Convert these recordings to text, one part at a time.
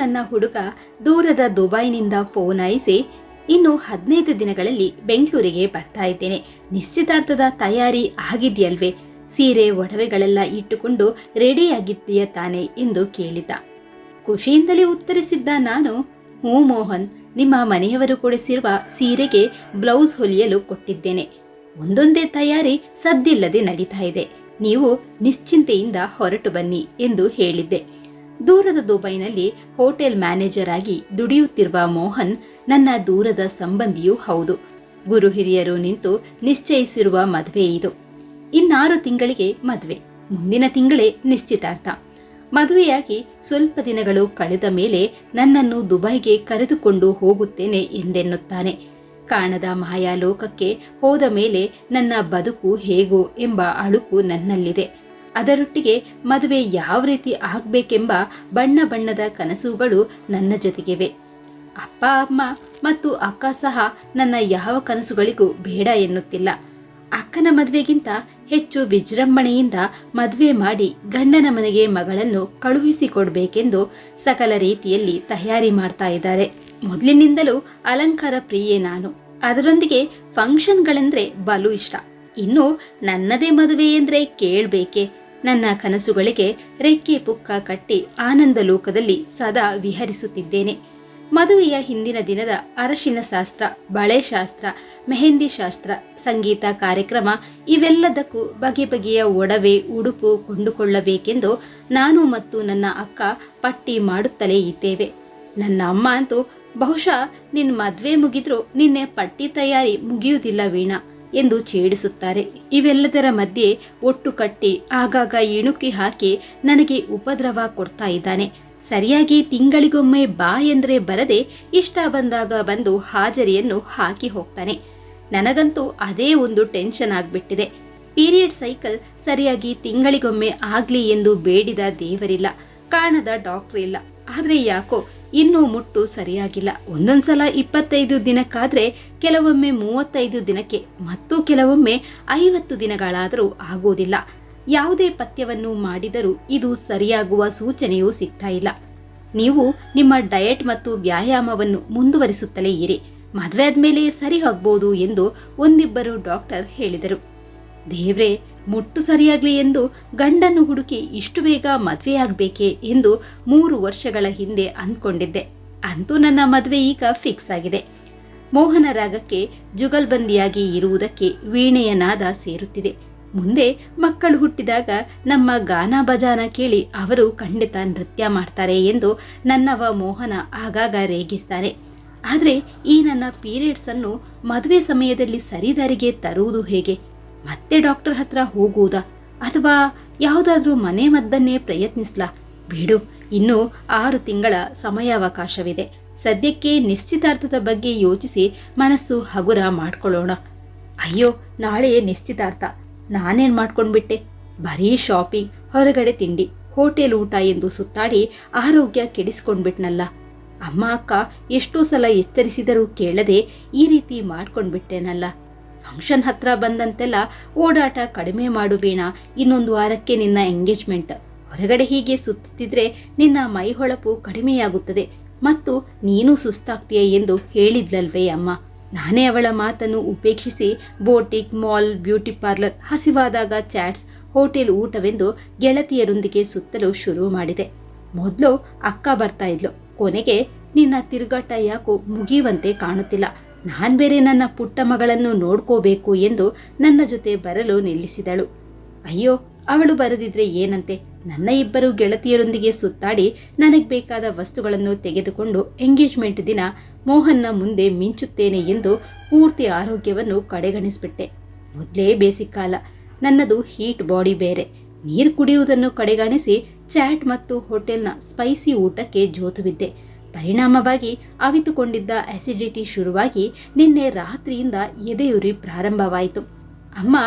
ನನ್ನ ಹುಡುಗ ದೂರದ ದುಬೈನಿಂದ ಫೋನ್ ಆಯಿಸಿ, ಇನ್ನು 15 ದಿನಗಳಲ್ಲಿ ಬೆಂಗಳೂರಿಗೆ ಬರ್ತಾ ಇದ್ದೇನೆ, ನಿಶ್ಚಿತಾರ್ಥದ ತಯಾರಿ ಆಗಿದೆಯಲ್ವೇ, ಸೀರೆ ಒಡವೆಗಳೆಲ್ಲ ಇಟ್ಟುಕೊಂಡು ರೆಡಿಯಾಗಿದ್ದೀಯ ತಾನೆ ಎಂದು ಕೇಳಿದ. ಖುಷಿಯಿಂದಲೇ ಉತ್ತರಿಸಿದ್ದ ನಾನು, ಹ್ಞೂ ಮೋಹನ್, ನಿಮ್ಮ ಮನೆಯವರು ಕೊಡಿಸಿರುವ ಸೀರೆಗೆ ಬ್ಲೌಸ್ ಹೊಲಿಯಲು ಕೊಟ್ಟಿದ್ದೇನೆ. ಒಂದೊಂದೇ ತಯಾರಿ ಸದ್ದಿಲ್ಲದೆ ನಡೀತಾ ಇದೆ. ನೀವು ನಿಶ್ಚಿಂತೆಯಿಂದ ಹೊರಟು ಬನ್ನಿ ಎಂದು ಹೇಳಿದ್ದೆ. ದೂರದ ದುಬೈನಲ್ಲಿ ಹೋಟೆಲ್ ಮ್ಯಾನೇಜರ್ ಆಗಿ ದುಡಿಯುತ್ತಿರುವ ಮೋಹನ್ ನನ್ನ ದೂರದ ಸಂಬಂಧಿಯೂ ಹೌದು. ಗುರು ಹಿರಿಯರು ನಿಂತು ನಿಶ್ಚಯಿಸಿರುವ ಮದುವೆ ಇದು. 6 ತಿಂಗಳಿಗೆ ಮದುವೆ, ಮುಂದಿನ ತಿಂಗಳೇ ನಿಶ್ಚಿತಾರ್ಥ. ಮದುವೆಯಾಗಿ ಸ್ವಲ್ಪ ದಿನಗಳು ಕಳೆದ ಮೇಲೆ ನನ್ನನ್ನು ದುಬೈಗೆ ಕರೆದುಕೊಂಡು ಹೋಗುತ್ತೇನೆ ಎಂದೆನ್ನುತ್ತಾನೆ. ಕಾಣದ ಮಾಯಾಲೋಕಕ್ಕೆ ಹೋದ ಮೇಲೆ ನನ್ನ ಬದುಕು ಹೇಗೋ ಎಂಬ ಅಳುಕು ನನ್ನಲ್ಲಿದೆ. ಅದರೊಟ್ಟಿಗೆ ಮದುವೆ ಯಾವ ರೀತಿ ಆಗಬೇಕೆಂಬ ಬಣ್ಣ ಬಣ್ಣದ ಕನಸುಗಳು ನನ್ನ ಜೊತೆಗಿವೆ. ಅಪ್ಪ ಅಮ್ಮ ಮತ್ತು ಅಕ್ಕ ಸಹ ನನ್ನ ಯಾವ ಕನಸುಗಳಿಗೂ ಬೇಡ ಎನ್ನುತ್ತಿಲ್ಲ. ಅಕ್ಕನ ಮದುವೆಗಿಂತ ಹೆಚ್ಚು ವಿಜೃಂಭಣೆಯಿಂದ ಮದುವೆ ಮಾಡಿ ಗಂಡನ ಮನೆಗೆ ಮಗಳನ್ನು ಕಳುಹಿಸಿಕೊಡ್ಬೇಕೆಂದು ಸಕಲ ರೀತಿಯಲ್ಲಿ ತಯಾರಿ ಮಾಡ್ತಾ ಇದ್ದಾರೆ. ಮೊದಲಿನಿಂದಲೂ ಅಲಂಕಾರ ಪ್ರಿಯೆ ನಾನು. ಅದರೊಂದಿಗೆ ಫಂಕ್ಷನ್ಗಳೆಂದ್ರೆ ಬಲು ಇಷ್ಟ. ಇನ್ನು ನನ್ನದೇ ಮದುವೆ ಎಂದ್ರೆ ಕೇಳಬೇಕೆ. ನನ್ನ ಕನಸುಗಳಿಗೆ ರೆಕ್ಕೆ ಪುಕ್ಕ ಕಟ್ಟಿ ಆನಂದ ಲೋಕದಲ್ಲಿ ಸದಾ ವಿಹರಿಸುತ್ತಿದ್ದೇನೆ. ಮದುವೆಯ ಹಿಂದಿನ ದಿನದ ಅರಶಿನ ಶಾಸ್ತ್ರ, ಬಳೆ ಶಾಸ್ತ್ರ, ಮೆಹಂದಿ ಶಾಸ್ತ್ರ, ಸಂಗೀತ ಕಾರ್ಯಕ್ರಮ ಇವೆಲ್ಲದಕ್ಕೂ ಬಗೆ ಬಗೆಯ ಒಡವೆ ಉಡುಪು ಕೊಂಡುಕೊಳ್ಳಬೇಕೆಂದು ನಾನು ಮತ್ತು ನನ್ನ ಅಕ್ಕ ಪಟ್ಟಿ ಮಾಡುತ್ತಲೇ ಇದ್ದೇವೆ. ನನ್ನ ಅಮ್ಮ ಅಂತೂ, ಬಹುಶಃ ನಿನ್ನ ಮದುವೆ ಮುಗಿದ್ರೂ ನಿನ್ನೆ ಪಟ್ಟಿ ತಯಾರಿ ಮುಗಿಯುವುದಿಲ್ಲ ವೀಣಾ ಎಂದು ಛೇಡಿಸುತ್ತಾರೆ. ಇವೆಲ್ಲದರ ಮಧ್ಯೆ ಒಟ್ಟು ಕಟ್ಟಿ ಆಗಾಗ ಇಣುಕಿ ಹಾಕಿ ನನಗೆ ಉಪದ್ರವ ಕೊಡ್ತಾ ಇದ್ದಾನೆ. ಸರಿಯಾಗಿ ತಿಂಗಳಿಗೊಮ್ಮೆ ಬಾ ಎಂದ್ರೆ ಬರದೆ ಇಷ್ಟ ಬಂದಾಗ ಬಂದು ಹಾಜರಿಯನ್ನು ಹಾಕಿ ಹೋಗ್ತಾನೆ. ನನಗಂತೂ ಅದೇ ಒಂದು ಟೆನ್ಷನ್ ಆಗ್ಬಿಟ್ಟಿದೆ. ಪೀರಿಯಡ್ ಸೈಕಲ್ ಸರಿಯಾಗಿ ತಿಂಗಳಿಗೊಮ್ಮೆ ಆಗ್ಲಿ ಎಂದು ಬೇಡಿದ ದೇವರಿಲ್ಲ, ಕಾಣದ ಡಾಕ್ಟರ್ ಇಲ್ಲ. ಆದ್ರೆ ಯಾಕೋ ಇನ್ನೂ ಮುಟ್ಟು ಸರಿಯಾಗಿಲ್ಲ. ಒಂದೊಂದ್ಸಲ 25 ದಿನಕ್ಕಾದ್ರೆ, ಕೆಲವೊಮ್ಮೆ 35 ದಿನಕ್ಕೆ, ಮತ್ತು ಕೆಲವೊಮ್ಮೆ 50 ದಿನಗಳಾದರೂ ಆಗೋದಿಲ್ಲ. ಯಾವುದೇ ಪಥ್ಯವನ್ನು ಮಾಡಿದರೂ ಇದು ಸರಿಯಾಗುವ ಸೂಚನೆಯೂ ಸಿಗ್ತಾ ಇಲ್ಲ. ನೀವು ನಿಮ್ಮ ಡಯಟ್ ಮತ್ತು ವ್ಯಾಯಾಮವನ್ನು ಮುಂದುವರಿಸುತ್ತಲೇ ಇರಿ, ಮದುವೆ ಆದ್ಮೇಲೆ ಸರಿ ಹೋಗ್ಬೋದು ಎಂದು ಒಂದಿಬ್ಬರು ಡಾಕ್ಟರ್ ಹೇಳಿದರು. ದೇವ್ರೇ, ಮುಟ್ಟು ಸರಿಯಾಗ್ಲಿ ಎಂದು ಗಂಡನ್ನು ಹುಡುಕಿ ಇಷ್ಟು ಬೇಗ ಮದುವೆಯಾಗಬೇಕೆ ಎಂದು 3 ವರ್ಷಗಳ ಹಿಂದೆ ಅಂದ್ಕೊಂಡಿದ್ದೆ. ಅಂತೂ ನನ್ನ ಮದುವೆ ಈಗ ಫಿಕ್ಸ್ ಆಗಿದೆ. ಮೋಹನ ರಾಗಕ್ಕೆ ಜುಗಲ್ಬಂದಿಯಾಗಿ ಇರುವುದಕ್ಕೆ ವೀಣೆಯ ನಾದ ಸೇರುತ್ತಿದೆ. ಮುಂದೆ ಮಕ್ಕಳು ಹುಟ್ಟಿದಾಗ ನಮ್ಮ ಗಾನ ಬಜಾನ ಕೇಳಿ ಅವರು ಖಂಡಿತ ನೃತ್ಯ ಮಾಡ್ತಾರೆ ಎಂದು ನನ್ನವ ಮೋಹನ ಆಗಾಗ ರೇಗಿಸ್ತಾನೆ. ಆದರೆ ಈ ನನ್ನ ಪೀರಿಯಡ್ಸ್ ಅನ್ನು ಮದುವೆ ಸಮಯದಲ್ಲಿ ಸರಿದಾರಿಗೆ ತರುವುದು ಹೇಗೆ? ಮತ್ತೆ ಡಾಕ್ಟರ್ ಹತ್ರ ಹೋಗುವುದಾ ಅಥವಾ ಯಾವುದಾದ್ರೂ ಮನೆ ಮದ್ದನ್ನೇ ಪ್ರಯತ್ನಿಸ್ಲಾ? ಬೇಡು, ಇನ್ನೂ 6 ತಿಂಗಳ ಸಮಯಾವಕಾಶವಿದೆ. ಸದ್ಯಕ್ಕೆ ನಿಶ್ಚಿತಾರ್ಥದ ಬಗ್ಗೆ ಯೋಚಿಸಿ ಮನಸ್ಸು ಹಗುರ ಮಾಡ್ಕೊಳ್ಳೋಣ. ಅಯ್ಯೋ, ನಾಳೆ ನಿಶ್ಚಿತಾರ್ಥ. ನಾನೇನ್ ಮಾಡ್ಕೊಂಡ್ಬಿಟ್ಟೆ? ಬರೀ ಶಾಪಿಂಗ್, ಹೊರಗಡೆ ತಿಂಡಿ, ಹೋಟೆಲ್ ಊಟ ಎಂದು ಸುತ್ತಾಡಿ ಆರೋಗ್ಯ ಕೆಡಿಸ್ಕೊಂಡ್ಬಿಟ್ನಲ್ಲ. ಅಮ್ಮ ಅಕ್ಕ ಎಷ್ಟೋ ಸಲ ಎಚ್ಚರಿಸಿದರೂ ಕೇಳದೆ ಈ ರೀತಿ ಮಾಡ್ಕೊಂಡ್ಬಿಟ್ಟೆನಲ್ಲ. ಫಂಕ್ಷನ್ ಹತ್ರ ಬಂದಂತೆಲ್ಲ ಓಡಾಟ ಕಡಿಮೆ ಮಾಡು ವೀಣಾ, ಇನ್ನೊಂದು ವಾರಕ್ಕೆ ನಿನ್ನ ಎಂಗೇಜ್ಮೆಂಟ್. ಹೊರಗಡೆ ಹೀಗೆ ಸುತ್ತುತ್ತಿದ್ರೆ ನಿನ್ನ ಮೈ ಹೊಳಪು ಕಡಿಮೆಯಾಗುತ್ತದೆ ಮತ್ತು ನೀನು ಸುಸ್ತಾಗ್ತೀಯ ಎಂದು ಹೇಳಿದ್ಲಲ್ವೇ ಅಮ್ಮ. ನಾನೇ ಅವಳ ಮಾತನ್ನು ಉಪೇಕ್ಷಿಸಿ ಬೋಟಿಕ್, ಮಾಲ್, ಬ್ಯೂಟಿ ಪಾರ್ಲರ್, ಹಸಿವಾದಾಗ ಚಾಟ್ಸ್, ಹೋಟೆಲ್ ಊಟವೆಂದು ಗೆಳತಿಯರೊಂದಿಗೆ ಸುತ್ತಲು ಶುರು ಮಾಡಿದೆ. ಮೊದಲು ಅಕ್ಕ ಬರ್ತಾ ಇದ್ಲು. ಕೊನೆಗೆ ನಿನ್ನ ತಿರುಗಾಟ ಯಾಕೋ ಮುಗಿಯುವಂತೆ ಕಾಣುತ್ತಿಲ್ಲ, ನಾನ್ ಬೇರೆ ನನ್ನ ಪುಟ್ಟ ಮಗಳನ್ನು ನೋಡ್ಕೋಬೇಕು ಎಂದು ನನ್ನ ಜೊತೆ ಬರಲು ನಿಲ್ಲಿಸಿದಳು. ಅಯ್ಯೋ, ಅವಳು ಬರದಿದ್ರೆ ಏನಂತೆ, ನನ್ನ ಇಬ್ಬರು ಗೆಳತಿಯರೊಂದಿಗೆ ಸುತ್ತಾಡಿ ನನಗೆ ಬೇಕಾದ ವಸ್ತುಗಳನ್ನು ತೆಗೆದುಕೊಂಡು ಎಂಗೇಜ್ಮೆಂಟ್ ದಿನ ಮೋಹನ್ನ ಮುಂದೆ ಮಿಂಚುತ್ತೇನೆ ಎಂದು ಪೂರ್ತಿ ಆರೋಗ್ಯವನ್ನು ಕಡೆಗಣಿಸ್ಬಿಟ್ಟೆ. ಮೊದಲೇ ಬೇಸಿಕ್ ಕಾಲ, ನನ್ನದು ಹೀಟ್ ಬಾಡಿ ಬೇರೆ. ನೀರು ಕುಡಿಯುವುದನ್ನು ಕಡೆಗಣಿಸಿ ಚಾಟ್ ಮತ್ತು ಹೋಟೆಲ್ನ ಸ್ಪೈಸಿ ಊಟಕ್ಕೆ ಜೋತುಬಿದ್ದೆ. ಪರಿಣಾಮವಾಗಿ ಅವಿತುಕೊಂಡಿದ್ದ ಅಸಿಡಿಟಿ ಶುರುವಾಗಿ ನಿನ್ನೆ ರಾತ್ರಿಯಿಂದ ಎದೆಯುರಿ ಪ್ರಾರಂಭವಾಯಿತು. ಅಮ್ಮ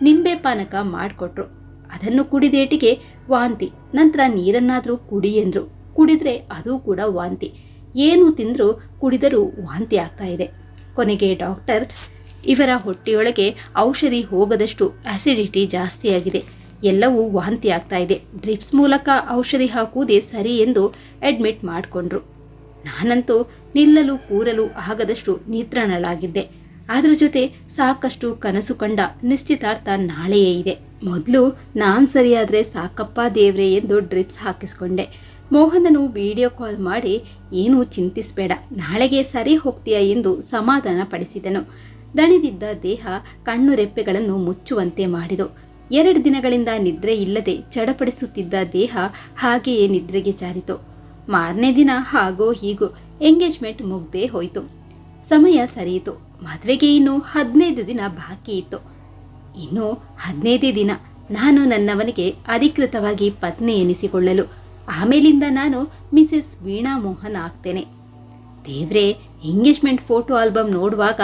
ನಿಂಬೆ ಪಾನಕ ಮಾಡಿಕೊಟ್ರು. ಅದನ್ನು ಕುಡಿದೇಟಿಗೆ ವಾಂತಿ. ನಂತರ ನೀರನ್ನಾದರೂ ಕುಡಿ ಎಂದ್ರು. ಕುಡಿದ್ರೆ ಅದು ಕೂಡ ವಾಂತಿ. ಏನು ತಿಂದರೂ ಕುಡಿದರೂ ವಾಂತಿ ಆಗ್ತಾ ಇದೆ. ಕೊನೆಗೆ ಡಾಕ್ಟರ್, ಇವರ ಹೊಟ್ಟೆಯೊಳಗೆ ಔಷಧಿ ಹೋಗದಷ್ಟು ಆಸಿಡಿಟಿ ಜಾಸ್ತಿಯಾಗಿದೆ, ಎಲ್ಲವೂ ವಾಂತಿ ಆಗ್ತಾ ಇದೆ, ಡ್ರಿಪ್ಸ್ ಮೂಲಕ ಔಷಧಿ ಹಾಕುವುದೇ ಸರಿ ಎಂದು ಅಡ್ಮಿಟ್ ಮಾಡಿಕೊಂಡ್ರು. ನಾನಂತೂ ನಿಲ್ಲಲು ಕೂರಲು ಆಗದಷ್ಟು ನಿದ್ರಾಣಳಾಗಿದ್ದೆ. ಅದರ ಜೊತೆ ಸಾಕಷ್ಟು ಕನಸು ಕಂಡ ನಿಶ್ಚಿತಾರ್ಥ ನಾಳೆಯೇ ಇದೆ. ಮೊದಲು ನಾನ್ ಸರಿಯಾದ್ರೆ ಸಾಕಪ್ಪ ದೇವ್ರೆ ಎಂದು ಡ್ರಿಪ್ಸ್ ಹಾಕಿಸ್ಕೊಂಡೆ. ಮೋಹನನು ವಿಡಿಯೋ ಕಾಲ್ ಮಾಡಿ ಏನೂ ಚಿಂತಿಸಬೇಡ, ನಾಳೆಗೆ ಸರಿ ಹೋಗ್ತೀಯಾ ಎಂದು ಸಮಾಧಾನ ಪಡಿಸಿದನು. ದಣಿದಿದ್ದ ದೇಹ ಕಣ್ಣು ರೆಪ್ಪೆಗಳನ್ನು ಮುಚ್ಚುವಂತೆ ಮಾಡಿದು. 2 ದಿನಗಳಿಂದ ನಿದ್ರೆ ಇಲ್ಲದೆ ಚಡಪಡಿಸುತ್ತಿದ್ದ ದೇಹ ಹಾಗೆಯೇ ನಿದ್ರೆಗೆ ಜಾರಿತು. ಮಾರನೇ ದಿನ ಹಾಗೋ ಹೀಗೋ ಎಂಗೇಜ್ಮೆಂಟ್ ಮುಗ್ದೇ ಹೋಯಿತು. ಸಮಯ ಸರಿಯಿತು. ಮದುವೆಗೆ ಇನ್ನು 15 ದಿನ ಬಾಕಿ ಇತ್ತು. ಇನ್ನು 15 ದಿನ ನಾನು ನನ್ನವನಿಗೆ ಅಧಿಕೃತವಾಗಿ ಪತ್ನಿ ಎನಿಸಿಕೊಳ್ಳಲು, ಆಮೇಲಿಂದ ನಾನು ಮಿಸೆಸ್ ವೀಣಾ ಮೋಹನ್ ಆಗ್ತೇನೆ. ದೇವ್ರೆ, ಎಂಗೇಜ್ಮೆಂಟ್ ಫೋಟೋ ಆಲ್ಬಮ್ ನೋಡುವಾಗ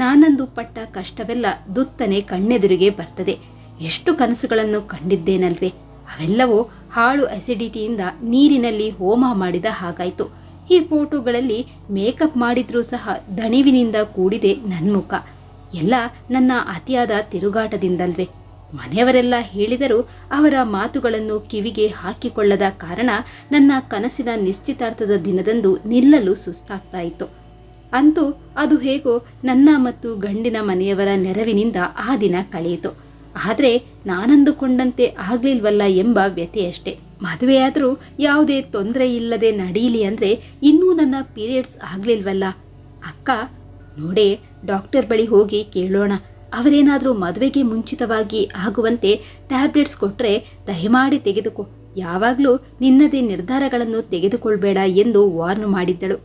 ನಾನಂದು ಪಟ್ಟ ಕಷ್ಟವೆಲ್ಲ ದುತ್ತನೆ ಕಣ್ಣೆದುರಿಗೆ ಬರ್ತದೆ. ಎಷ್ಟು ಕನಸುಗಳನ್ನು ಕಂಡಿದ್ದೇನಲ್ವೇ, ಅವೆಲ್ಲವೂ ಹಾಳು ಅಸಿಡಿಟಿಯಿಂದ ನೀರಿನಲ್ಲಿ ಹೋಮ ಮಾಡಿದ ಹಾಗಾಯಿತು. ಈ ಫೋಟೋಗಳಲ್ಲಿ ಮೇಕಪ್ ಮಾಡಿದ್ರೂ ಸಹ ದಣಿವಿನಿಂದ ಕೂಡಿದೆ ನನ್ಮುಖ. ಎಲ್ಲ ನನ್ನ ಅತಿಯಾದ ತಿರುಗಾಟದಿಂದಲ್ವೇ. ಮನೆಯವರೆಲ್ಲ ಹೇಳಿದರೂ ಅವರ ಮಾತುಗಳನ್ನು ಕಿವಿಗೆ ಹಾಕಿಕೊಳ್ಳದ ಕಾರಣ ನನ್ನ ಕನಸಿನ ನಿಶ್ಚಿತಾರ್ಥದ ದಿನದಂದು ನಿಲ್ಲಲು ಸುಸ್ತಾಗ್ತಾ ಇತ್ತು. ಅಂತೂ ಅದು ಹೇಗೋ ನನ್ನ ಮತ್ತು ಗಂಡಿನ ಮನೆಯವರ ನೆರವಿನಿಂದ ಆ ದಿನ ಕಳೆಯಿತು. ಆದರೆ ನಾನಂದುಕೊಂಡಂತೆ ಆಗ್ಲಿಲ್ವಲ್ಲ ಎಂಬ ವ್ಯಥೆಯಷ್ಟೇ. ಮದುವೆಯಾದರೂ ಯಾವುದೇ ತೊಂದರೆ ಇಲ್ಲದೆ ನಡೀಲಿ ಅಂದ್ರೆ ಇನ್ನೂ ನನ್ನ ಪೀರಿಯಡ್ಸ್ ಆಗ್ಲಿಲ್ವಲ್ಲ. ಅಕ್ಕ ನೋಡೇ, ಡಾಕ್ಟರ್ ಬಳಿ ಹೋಗಿ ಕೇಳೋಣ. ಅವರೇನಾದರೂ ಮದುವೆಗೆ ಮುಂಚಿತವಾಗಿ ಆಗುವಂತೆ ಟ್ಯಾಬ್ಲೆಟ್ಸ್ ಕೊಟ್ರೆ ದಯಮಾಡಿ ತೆಗೆದುಕೋ. ಯಾವಾಗಲೂ ನಿನ್ನದೇ ನಿರ್ಧಾರಗಳನ್ನು ತೆಗೆದುಕೊಳ್ಬೇಡ ಎಂದು ವಾರ್ನ್ ಮಾಡಿದ್ದಳು.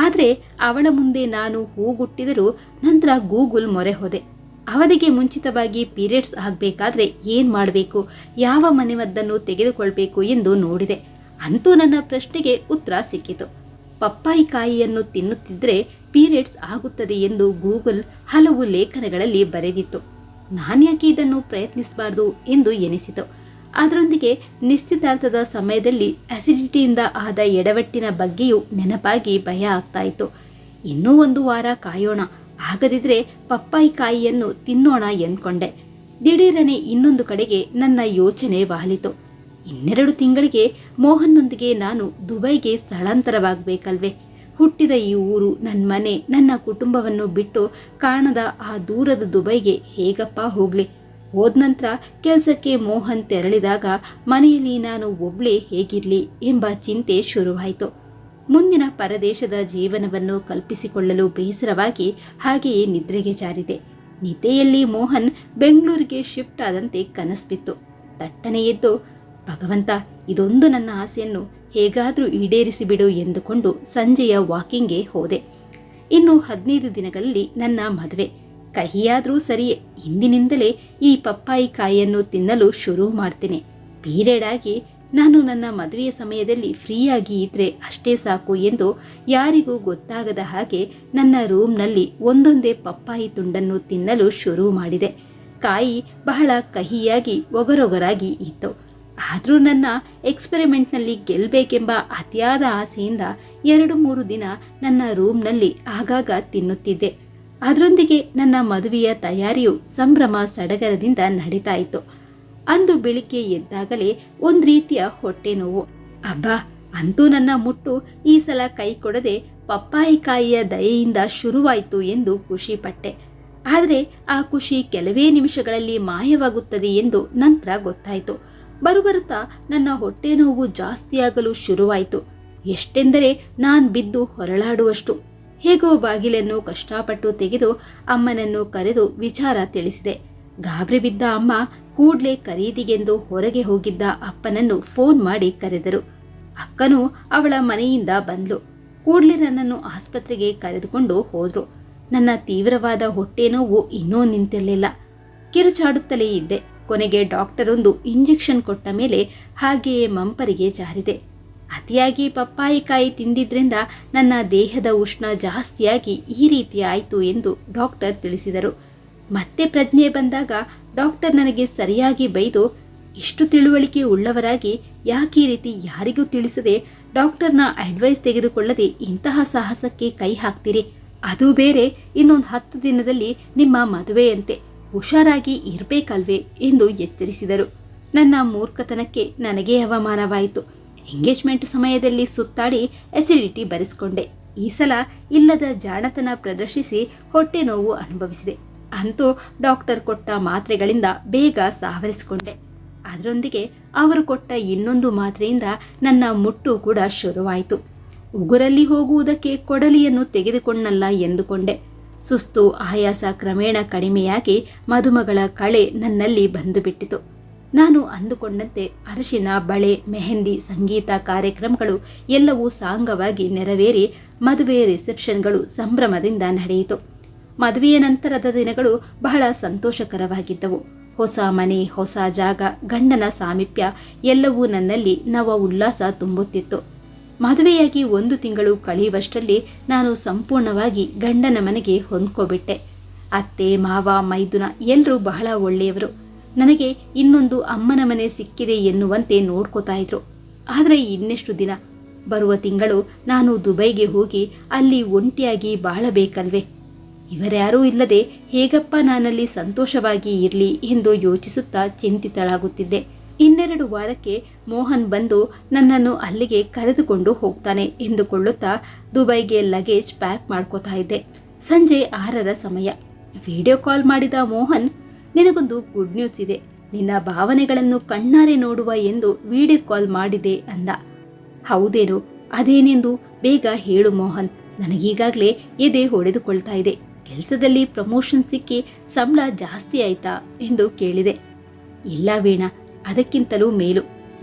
ಆದರೆ ಅವಳ ಮುಂದೆ ನಾನು ಹೂಗುಟ್ಟಿದರೂ ನಂತರ ಗೂಗಲ್ ಮೊರೆ ಹೋದೆ. ಅವಧಿಗೆ ಮುಂಚಿತವಾಗಿ ಪೀರಿಯಡ್ಸ್ ಆಗಬೇಕಾದ್ರೆ ಏನು ಮಾಡಬೇಕು, ಯಾವ ಮನೆಮದ್ದನ್ನು ತೆಗೆದುಕೊಳ್ಬೇಕು ಎಂದು ನೋಡಿದೆ. ಅಂತೂ ನನ್ನ ಪ್ರಶ್ನೆಗೆ ಉತ್ತರ ಸಿಕ್ಕಿತು. ಪಪ್ಪಾಯಿ ಕಾಯಿಯನ್ನು ತಿನ್ನುತ್ತಿದ್ರೆ ಪೀರಿಯಡ್ಸ್ ಆಗುತ್ತದೆ ಎಂದು ಗೂಗಲ್ ಹಲವು ಲೇಖನಗಳಲ್ಲಿ ಬರೆದಿತ್ತು. ನಾನ್ಯಾಕೆ ಇದನ್ನು ಪ್ರಯತ್ನಿಸಬಾರ್ದು ಎಂದು ಎನಿಸಿತು. ಅದರೊಂದಿಗೆ ನಿಶ್ಚಿತಾರ್ಥದ ಸಮಯದಲ್ಲಿ ಅಸಿಡಿಟಿಯಿಂದ ಆದ ಎಡವಟ್ಟಿನ ಬಗ್ಗೆಯೂ ನೆನಪಾಗಿ ಭಯ ಆಗ್ತಾ ಇತ್ತು. ಇನ್ನೂ 1 ವಾರ ಕಾಯೋಣ, ಆಗದಿದ್ರೆ ಪಪ್ಪಾಯಿ ಕಾಯಿಯನ್ನು ತಿನ್ನೋಣ ಎಂದ್ಕೊಂಡೆ. ದಿಢೀರನೆ ಇನ್ನೊಂದು ಕಡೆಗೆ ನನ್ನ ಯೋಚನೆ ವಾಲಿತು. 2 ತಿಂಗಳಿಗೆ ಮೋಹನ್ನೊಂದಿಗೆ ನಾನು ದುಬೈಗೆ ಸ್ಥಳಾಂತರವಾಗಬೇಕಲ್ವೇ. ಹುಟ್ಟಿದ ಈ ಊರು, ನನ್ನ ಮನೆ, ನನ್ನ ಕುಟುಂಬವನ್ನು ಬಿಟ್ಟು ಕಾಣದ ಆ ದೂರದ ದುಬೈಗೆ ಹೇಗಪ್ಪ ಹೋಗ್ಲಿ? ಹೋದ ನಂತರ ಕೆಲಸಕ್ಕೆ ಮೋಹನ್ ತೆರಳಿದಾಗ ಮನೆಯಲ್ಲಿ ನಾನು ಒಬ್ಳೇ ಹೇಗಿರ್ಲಿ ಎಂಬ ಚಿಂತೆ ಶುರುವಾಯಿತು. ಮುಂದಿನ ಪರದೇಶದ ಜೀವನವನ್ನು ಕಲ್ಪಿಸಿಕೊಳ್ಳಲು ಬೇಸರವಾಗಿ ಹಾಗೆಯೇ ನಿದ್ರೆಗೆ ಜಾರಿದೆ. ನಿದ್ದೆಯಲ್ಲಿ ಮೋಹನ್ ಬೆಂಗಳೂರಿಗೆ ಶಿಫ್ಟ್ ಆದಂತೆ ಕನಸ್ಬಿತ್ತು. ತಟ್ಟನೆ ಎದ್ದು, ಭಗವಂತ, ಇದೊಂದು ನನ್ನ ಆಸೆಯನ್ನು ಹೇಗಾದರೂ ಈಡೇರಿಸಿಬಿಡು ಎಂದುಕೊಂಡು ಸಂಜೆಯ ವಾಕಿಂಗ್ಗೆ ಹೋದೆ. ಇನ್ನು 15 ದಿನಗಳಲ್ಲಿ ನನ್ನ ಮದುವೆ. ಕಹಿಯಾದರೂ ಸರಿಯೇ, ಇಂದಿನಿಂದಲೇ ಈ ಪಪ್ಪಾಯಿ ಕಾಯಿಯನ್ನು ತಿನ್ನಲು ಶುರು ಮಾಡ್ತೇನೆ. ಪೀರಿಯಡ್ ಆಗಿ ನಾನು ನನ್ನ ಮದುವೆಯ ಸಮಯದಲ್ಲಿ ಫ್ರೀಯಾಗಿ ಇದ್ರೆ ಅಷ್ಟೇ ಸಾಕು ಎಂದು ಯಾರಿಗೂ ಗೊತ್ತಾಗದ ಹಾಗೆ ನನ್ನ ರೂಮ್ನಲ್ಲಿ ಒಂದೊಂದೇ ಪಪ್ಪಾಯಿ ತುಂಡನ್ನು ತಿನ್ನಲು ಶುರು ಮಾಡಿದೆ. ಕಾಯಿ ಬಹಳ ಕಹಿಯಾಗಿ ಒಗರೊಗರಾಗಿ ಇತ್ತು. ಆದರೂ ನನ್ನ ಎಕ್ಸ್ಪೆರಿಮೆಂಟ್ನಲ್ಲಿ ಗೆಲ್ಲಬೇಕೆಂಬ ಅತಿಯಾದ ಆಸೆಯಿಂದ 2-3 ದಿನ ನನ್ನ ರೂಮ್ನಲ್ಲಿ ಆಗಾಗ ತಿನ್ನುತ್ತಿದ್ದೆ. ಅದರೊಂದಿಗೆ ನನ್ನ ಮದುವೆಯ ತಯಾರಿಯು ಸಂಭ್ರಮ ಸಡಗರದಿಂದ ನಡೀತಾ ಇತ್ತು. ಅಂದು ಬೆಳಿಗ್ಗೆ ಎದ್ದಾಗಲೇ ಒಂದು ರೀತಿಯ ಹೊಟ್ಟೆ ನೋವು. ಅಬ್ಬಾ, ಅಂತೂ ನನ್ನ ಮುಟ್ಟು ಈ ಸಲ ಕೈ ಕೊಡದೆ ಪಪ್ಪಾಯಿ ಕಾಯಿಯ ದಯೆಯಿಂದ ಶುರುವಾಯಿತು ಎಂದು ಖುಷಿ ಪಟ್ಟೆ. ಆದರೆ ಆ ಖುಷಿ ಕೆಲವೇ ನಿಮಿಷಗಳಲ್ಲಿ ಮಾಯವಾಗುತ್ತದೆ ಎಂದು ನಂತರ ಗೊತ್ತಾಯಿತು. ಬರುಬರುತ್ತಾ ನನ್ನ ಹೊಟ್ಟೆ ನೋವು ಜಾಸ್ತಿಯಾಗಲು ಶುರುವಾಯಿತು. ಎಷ್ಟೆಂದರೆ ನಾನು ಬಿದ್ದು ಹೊರಳಾಡುವಷ್ಟು. ಹೇಗೋ ಬಾಗಿಲನ್ನು ಕಷ್ಟಪಟ್ಟು ತೆಗೆದು ಅಮ್ಮನನ್ನು ಕರೆದು ವಿಚಾರ ತಿಳಿಸಿದೆ. ಗಾಬರಿ ಬಿದ್ದ ಅಮ್ಮ ಕೂಡ್ಲೆ ಖರೀದಿಗೆಂದು ಹೊರಗೆ ಹೋಗಿದ್ದ ಅಪ್ಪನನ್ನು ಫೋನ್ ಮಾಡಿ ಕರೆದರು. ಅಕ್ಕನೂ ಅವಳ ಮನೆಯಿಂದ ಬಂದ್ಲು. ಕೂಡ್ಲೆ ನನ್ನನ್ನು ಆಸ್ಪತ್ರೆಗೆ ಕರೆದುಕೊಂಡು ಹೋದ್ರು. ನನ್ನ ತೀವ್ರವಾದ ಹೊಟ್ಟೆ ನೋವು ಇನ್ನೂ ನಿಂತಿರಲಿಲ್ಲ. ಕಿರುಚಾಡುತ್ತಲೇ ಇದ್ದೆ. ಕೊನೆಗೆ ಡಾಕ್ಟರೊಂದು ಇಂಜೆಕ್ಷನ್ ಕೊಟ್ಟ ಮೇಲೆ ಹಾಗೆಯೇ ಮಂಪರಿಗೆ ಜಾರಿದೆ. ಅತಿಯಾಗಿ ಪಪ್ಪಾಯಿ ಕಾಯಿ ತಿಂದಿದ್ರಿಂದ ನನ್ನ ದೇಹದ ಉಷ್ಣ ಜಾಸ್ತಿಯಾಗಿ ಈ ರೀತಿ ಆಯಿತು ಎಂದು ಡಾಕ್ಟರ್ ತಿಳಿಸಿದರು. ಮತ್ತೆ ಪ್ರಜ್ಞೆ ಬಂದಾಗ ಡಾಕ್ಟರ್ ನನಗೆ ಸರಿಯಾಗಿ ಬೈದು, ಇಷ್ಟು ತಿಳುವಳಿಕೆ ಉಳ್ಳವರಾಗಿ ಯಾಕೆ ಈ ರೀತಿ ಯಾರಿಗೂ ತಿಳಿಸದೆ ಡಾಕ್ಟರ್ನ ಅಡ್ವೈಸ್ ತೆಗೆದುಕೊಳ್ಳದೆ ಇಂತಹ ಸಾಹಸಕ್ಕೆ ಕೈ ಹಾಕ್ತೀರಿ? ಅದು ಬೇರೆ, ಇನ್ನೊಂದು 10 ದಿನದಲ್ಲಿ ನಿಮ್ಮ ಮದುವೆಯಂತೆ, ಹುಷಾರಾಗಿ ಇರಬೇಕಲ್ವೇ ಎಂದು ಎಚ್ಚರಿಸಿದರು. ನನ್ನ ಮೂರ್ಖತನಕ್ಕೆ ನನಗೇ ಅವಮಾನವಾಯಿತು. ಎಂಗೇಜ್ಮೆಂಟ್ ಸಮಯದಲ್ಲಿ ಸುತ್ತಾಡಿ ಅಸಿಡಿಟಿ ಬರೆಸ್ಕೊಂಡೆ. ಈ ಸಲ ಇಲ್ಲದ ಜಾಣತನ ಪ್ರದರ್ಶಿಸಿ ಹೊಟ್ಟೆ ನೋವು ಅನುಭವಿಸಿದೆ. ಅಂತೂ ಡಾಕ್ಟರ್ ಕೊಟ್ಟ ಮಾತ್ರೆಗಳಿಂದ ಬೇಗ ಸಾವರಿಸಿಕೊಂಡೆ. ಅದರೊಂದಿಗೆ ಅವರು ಕೊಟ್ಟ ಇನ್ನೊಂದು ಮಾತ್ರೆಯಿಂದ ನನ್ನ ಮುಟ್ಟು ಕೂಡ ಶುರುವಾಯಿತು. ಉಗುರಲ್ಲಿ ಹೋಗುವುದಕ್ಕೆ ಕೊಡಲಿಯನ್ನು ತೆಗೆದುಕೊಂಡಲ್ಲ ಎಂದುಕೊಂಡೆ. ಸುಸ್ತು ಆಯಾಸ ಕ್ರಮೇಣ ಕಡಿಮೆಯಾಗಿ ಮದುಮಗಳ ಕಳೆ ನನ್ನಲ್ಲಿ ಬಂದು ಬಿಟ್ಟಿತು. ನಾನು ಅಂದುಕೊಂಡಂತೆ ಅರಿಶಿನ, ಬಳೆ, ಮೆಹಂದಿ, ಸಂಗೀತ ಕಾರ್ಯಕ್ರಮಗಳು ಎಲ್ಲವೂ ಸಾಂಗವಾಗಿ ನೆರವೇರಿ ಮದುವೆ ರಿಸೆಪ್ಷನ್ಗಳು ಸಂಭ್ರಮದಿಂದ ನಡೆಯಿತು. ಮದುವೆಯ ನಂತರದ ದಿನಗಳು ಬಹಳ ಸಂತೋಷಕರವಾಗಿದ್ದವು. ಹೊಸ ಮನೆ, ಹೊಸ ಜಾಗ, ಗಂಡನ ಸಾಮೀಪ್ಯ ಎಲ್ಲವೂ ನನ್ನಲ್ಲಿ ನವ ಉಲ್ಲಾಸ ತುಂಬುತ್ತಿತ್ತು. ಮದುವೆಯಾಗಿ 1 ತಿಂಗಳು ಕಳೆಯುವಷ್ಟರಲ್ಲಿ ನಾನು ಸಂಪೂರ್ಣವಾಗಿ ಗಂಡನ ಮನೆಗೆ ಹೊಂದ್ಕೋಬಿಟ್ಟೆ. ಅತ್ತೆ, ಮಾವ, ಮೈದುನ ಎಲ್ಲರೂ ಬಹಳ ಒಳ್ಳೆಯವರು. ನನಗೆ ಇನ್ನೊಂದು ಅಮ್ಮನ ಮನೆ ಸಿಕ್ಕಿದೆ ಎನ್ನುವಂತೆ ನೋಡ್ಕೋತಾ ಇದ್ರು. ಆದರೆ ಇನ್ನೆಷ್ಟು ದಿನ? ಬರುವ ತಿಂಗಳು ನಾನು ದುಬೈಗೆ ಹೋಗಿ ಅಲ್ಲಿ ಒಂಟಿಯಾಗಿ ಬಾಳಬೇಕಲ್ವೇ? ಇವರ್ಯಾರೂ ಇಲ್ಲದೆ ಹೇಗಪ್ಪ ನಾನಲ್ಲಿ ಸಂತೋಷವಾಗಿ ಇರಲಿ ಎಂದು ಯೋಚಿಸುತ್ತಾ ಚಿಂತಿತಳಾಗುತ್ತಿದ್ದೆ. 2 ವಾರಕ್ಕೆ ಮೋಹನ್ ಬಂದು ನನ್ನನ್ನು ಅಲ್ಲಿಗೆ ಕರೆದುಕೊಂಡು ಹೋಗ್ತಾನೆ ಎಂದುಕೊಳ್ಳುತ್ತಾ ದುಬೈಗೆ ಲಗೇಜ್ ಪ್ಯಾಕ್ ಮಾಡ್ಕೋತಾ ಇದ್ದೆ. ಸಂಜೆ 6ರ ಸಮಯ. ವಿಡಿಯೋ ಕಾಲ್ ಮಾಡಿದ ಮೋಹನ್, ನಿನಗೊಂದು ಗುಡ್ ನ್ಯೂಸ್ ಇದೆ, ನಿನ್ನ ಭಾವನೆಗಳನ್ನು ಕಣ್ಣಾರೆ ನೋಡುವ ಎಂದು ವಿಡಿಯೋ ಕಾಲ್ ಮಾಡಿದೆ ಅಂದ. ಹೌದೇನು? ಅದೇನೆಂದು ಬೇಗ ಹೇಳು ಮೋಹನ್, ನನಗೀಗಾಗಲೇ ಎದೆ ಹೊಡೆದುಕೊಳ್ತಾ ಇದೆ. ಕೆಲಸದಲ್ಲಿ ಪ್ರಮೋಷನ್ ಸಿಕ್ಕಿ ಸಂಬಳ ಜಾಸ್ತಿ ಆಯ್ತಾ ಎಂದು ಕೇಳಿದೆ. ಇಲ್ಲ ವೀಣಾ, ಅದಕ್ಕಿಂತಲೂ ಮೇಲು.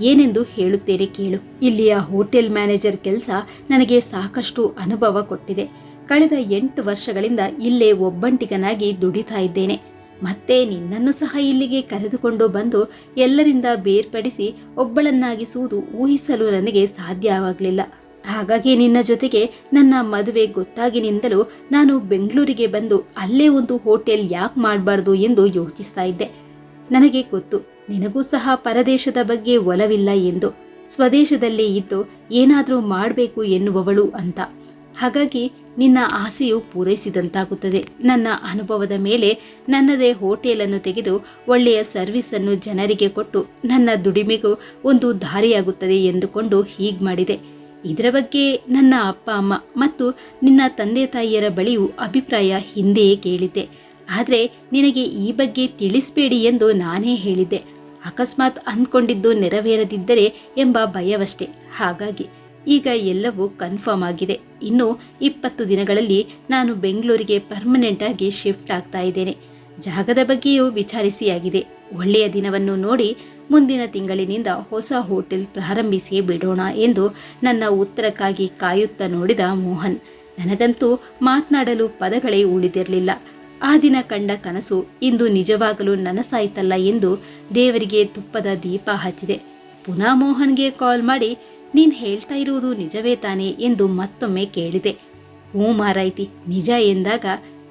ಏನೆಂದು ಹೇಳುತ್ತೇನೆ ಕೇಳು. ಇಲ್ಲಿಯ ಹೋಟೆಲ್ ಮ್ಯಾನೇಜರ್ ಕೆಲಸ ನನಗೆ ಸಾಕಷ್ಟು ಅನುಭವ ಕೊಟ್ಟಿದೆ. ಕಳೆದ 8 ವರ್ಷಗಳಿಂದ ಇಲ್ಲೇ ಒಬ್ಬಂಟಿಗನಾಗಿ ದುಡಿತಾ ಇದ್ದೇನೆ. ಮತ್ತೆ ನಿನ್ನನ್ನು ಸಹ ಇಲ್ಲಿಗೆ ಕರೆದುಕೊಂಡು ಬಂದು ಎಲ್ಲರಿಂದ ಬೇರ್ಪಡಿಸಿ ಒಬ್ಬಳನ್ನಾಗಿಸುವುದು ಊಹಿಸಲು ನನಗೆ ಸಾಧ್ಯವಾಗಲಿಲ್ಲ. ಹಾಗಾಗಿ ನಿನ್ನ ಜೊತೆಗೆ ನನ್ನ ಮದುವೆ ಗೊತ್ತಾಗಿನಿಂದಲೂ ನಾನು ಬೆಂಗಳೂರಿಗೆ ಬಂದು ಅಲ್ಲೇ ಒಂದು ಹೋಟೆಲ್ ಯಾಕೆ ಮಾಡಬಾರ್ದು ಎಂದು ಯೋಚಿಸ್ತಾ ಇದ್ದೆ. ನನಗೆ ಗೊತ್ತು, ನಿನಗೂ ಸಹ ಪರದೇಶದ ಬಗ್ಗೆ ಒಲವಿಲ್ಲ ಎಂದು, ಸ್ವದೇಶದಲ್ಲೇ ಇದ್ದು ಏನಾದರೂ ಮಾಡಬೇಕು ಎನ್ನುವವಳು ಅಂತ. ಹಾಗಾಗಿ ನಿನ್ನ ಆಸೆಯು ಪೂರೈಸಿದಂತಾಗುತ್ತದೆ. ನನ್ನ ಅನುಭವದ ಮೇಲೆ ನನ್ನದೇ ಹೋಟೆಲನ್ನು ತೆಗೆದು ಒಳ್ಳೆಯ ಸರ್ವಿಸನ್ನು ಜನರಿಗೆ ಕೊಟ್ಟು ನನ್ನ ದುಡಿಮೆಗೂ ಒಂದು ದಾರಿಯಾಗುತ್ತದೆ ಎಂದುಕೊಂಡು ಹೀಗೆ ಮಾಡಿದೆ. ಇದರ ಬಗ್ಗೆ ನನ್ನ ಅಪ್ಪ ಅಮ್ಮ ಮತ್ತು ನಿನ್ನ ತಂದೆ ತಾಯಿಯರ ಬಳಿಯೂ ಅಭಿಪ್ರಾಯ ಹಿಂದೆಯೇ ಕೇಳಿದ್ದೆ. ಆದರೆ ನಿನಗೆ ಈ ಬಗ್ಗೆ ತಿಳಿಸಬೇಡಿ ಎಂದು ನಾನೇ ಹೇಳಿದ್ದೆ. ಅಕಸ್ಮಾತ್ ಅಂದ್ಕೊಂಡಿದ್ದು ನೆರವೇರದಿದ್ದರೆ ಎಂಬ ಭಯವಷ್ಟೇ. ಹಾಗಾಗಿ ಈಗ ಎಲ್ಲವೂ ಕನ್ಫರ್ಮ್ ಆಗಿದೆ. ಇನ್ನು 20 ದಿನಗಳಲ್ಲಿ ನಾನು ಬೆಂಗಳೂರಿಗೆ ಪರ್ಮನೆಂಟ್ ಆಗಿ ಶಿಫ್ಟ್ ಆಗ್ತಾ ಇದ್ದೇನೆ. ಜಾಗದ ಬಗ್ಗೆಯೂ ವಿಚಾರಿಸಿಯಾಗಿದೆ. ಒಳ್ಳೆಯ ದಿನವನ್ನು ನೋಡಿ ಮುಂದಿನ ತಿಂಗಳಿನಿಂದ ಹೊಸ ಹೋಟೆಲ್ ಪ್ರಾರಂಭಿಸಿಯೇ ಬಿಡೋಣ ಎಂದು ನನ್ನ ಉತ್ತರಕ್ಕಾಗಿ ಕಾಯುತ್ತಾ ನೋಡಿದ ಮೋಹನ್. ನನಗಂತೂ ಮಾತನಾಡಲು ಪದಗಳೇ ಉಳಿದಿರಲಿಲ್ಲ. ಆ ದಿನ ಕಂಡ ಕನಸು ಇಂದು ನಿಜವಾಗಲೂ ನನಸಾಯ್ತಲ್ಲ ಎಂದು ದೇವರಿಗೆ ತುಪ್ಪದ ದೀಪ ಹಚ್ಚಿದೆ. ಪುನಃ ಮೋಹನ್ಗೆ ಕಾಲ್ ಮಾಡಿ, ನೀನು ಹೇಳ್ತಾ ಇರುವುದು ನಿಜವೇ ತಾನೇ ಎಂದು ಮತ್ತೊಮ್ಮೆ ಕೇಳಿದೆ. ಹ್ಞೂ ಮಾರಾಯ್ತಿ, ನಿಜ ಎಂದಾಗ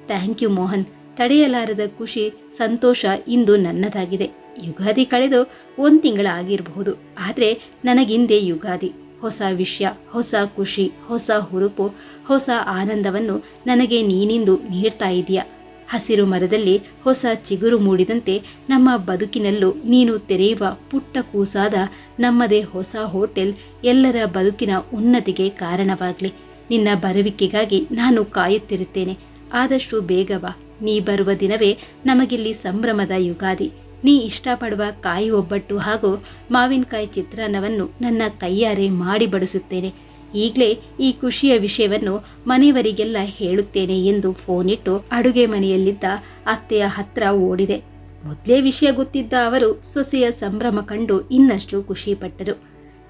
ಥ್ಯಾಂಕ್ ಯು ಮೋಹನ್. ತಡೆಯಲಾರದ ಖುಷಿ, ಸಂತೋಷ ಇಂದು ನನ್ನದಾಗಿದೆ. ಯುಗಾದಿ ಕಳೆದು 1 ತಿಂಗಳಾಗಿರಬಹುದು. ಆದರೆ ನನಗಿಂದೇ ಯುಗಾದಿ. ಹೊಸ ವಿಷಯ, ಹೊಸ ಖುಷಿ, ಹೊಸ ಹುರುಪು, ಹೊಸ ಆನಂದವನ್ನು ನನಗೆ ನೀನಿಂದು ನೀಡ್ತಾ ಇದೆಯಾ. ಹಸಿರು ಮರದಲ್ಲಿ ಹೊಸ ಚಿಗುರು ಮೂಡಿದಂತೆ ನಮ್ಮ ಬದುಕಿನಲ್ಲೂ ನೀನು ತೆರೆಯುವ ಪುಟ್ಟ ಕೂಸಾದ ನಮ್ಮದೇ ಹೊಸ ಹೋಟೆಲ್ ಎಲ್ಲರ ಬದುಕಿನ ಉನ್ನತಿಗೆ ಕಾರಣವಾಗಲಿ. ನಿನ್ನ ಬರುವಿಕೆಗಾಗಿ ನಾನು ಕಾಯುತ್ತಿರುತ್ತೇನೆ. ಆದಷ್ಟು ಬೇಗ ಬಾ. ನೀ ಬರುವ ದಿನವೇ ನಮಗಿಲ್ಲಿ ಸಂಭ್ರಮದ ಯುಗಾದಿ. ನೀ ಇಷ್ಟಪಡುವ ಕಾಯಿ ಒಬ್ಬಟ್ಟು ಹಾಗೂ ಮಾವಿನಕಾಯಿ ಚಿತ್ರಾನ್ನವನ್ನು ನನ್ನ ಕೈಯಾರೆ ಮಾಡಿ ಬಡಿಸುತ್ತೇನೆ. ಈಗಲೇ ಈ ಖುಷಿಯ ವಿಷಯವನ್ನು ಮನೆಯವರಿಗೆಲ್ಲ ಹೇಳುತ್ತೇನೆ ಎಂದು ಫೋನ್ ಇಟ್ಟು ಅಡುಗೆ ಮನೆಯಲ್ಲಿದ್ದ ಅತ್ತೆಯ ಹತ್ರ ಓಡಿದೆ. ಮೊದಲೇ ವಿಷಯ ಗೊತ್ತಿದ್ದ ಅವರು ಸೊಸೆಯ ಸಂಭ್ರಮ ಕಂಡು ಇನ್ನಷ್ಟು ಖುಷಿ ಪಟ್ಟರು.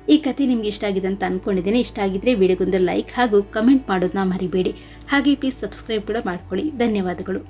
ಈ ಕಥೆ ನಿಮ್ಗೆ ಇಷ್ಟ ಆಗಿದೆ ಅಂತ ಅನ್ಕೊಂಡಿದ್ದೇನೆ. ಇಷ್ಟ ಆಗಿದ್ರೆ ವಿಡಿಯೋಗೊಂದು ಲೈಕ್ ಹಾಗೂ ಕಮೆಂಟ್ ಮಾಡೋದನ್ನ ಮರಿಬೇಡಿ. ಹಾಗೆ ಪ್ಲೀಸ್ ಸಬ್ಸ್ಕ್ರೈಬ್ ಕೂಡ ಮಾಡ್ಕೊಳ್ಳಿ. ಧನ್ಯವಾದಗಳು.